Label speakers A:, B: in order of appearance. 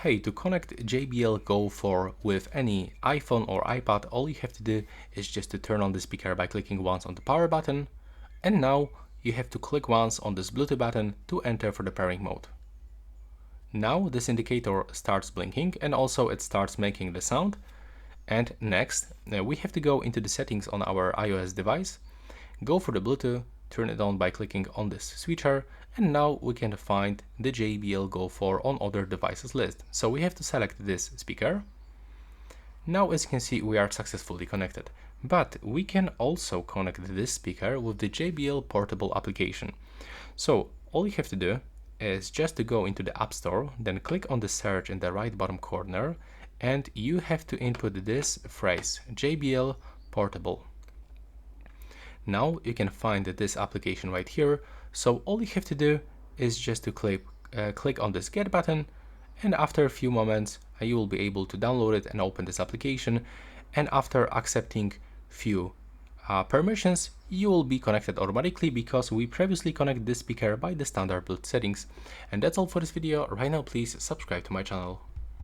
A: Hey, to connect JBL Go 4 with any iPhone or iPad, all you have to do is just to turn on the speaker by clicking once on the power button, and now you have to click once on this Bluetooth button to enter for the pairing mode. Now this indicator starts blinking and also it starts making the sound. And next, we have to go into the settings on our iOS device, go for the Bluetooth, turn it on by clicking on this switcher, and now we can find the JBL Go 4 on other devices list. So we have to select this speaker. Now as you can see, we are successfully connected, but we can also connect this speaker with the JBL portable application. So all you have to do is just to go into the App Store, then click on the search in the right bottom corner, and you have to input this phrase, JBL portable. Now you can find this application right here, so all you have to do is just to click on this get button, and after a few moments you will be able to download it and open this application, and after accepting few permissions you will be connected automatically because we previously connected this speaker by the standard Bluetooth settings. And that's all for this video. Right now please subscribe to my channel.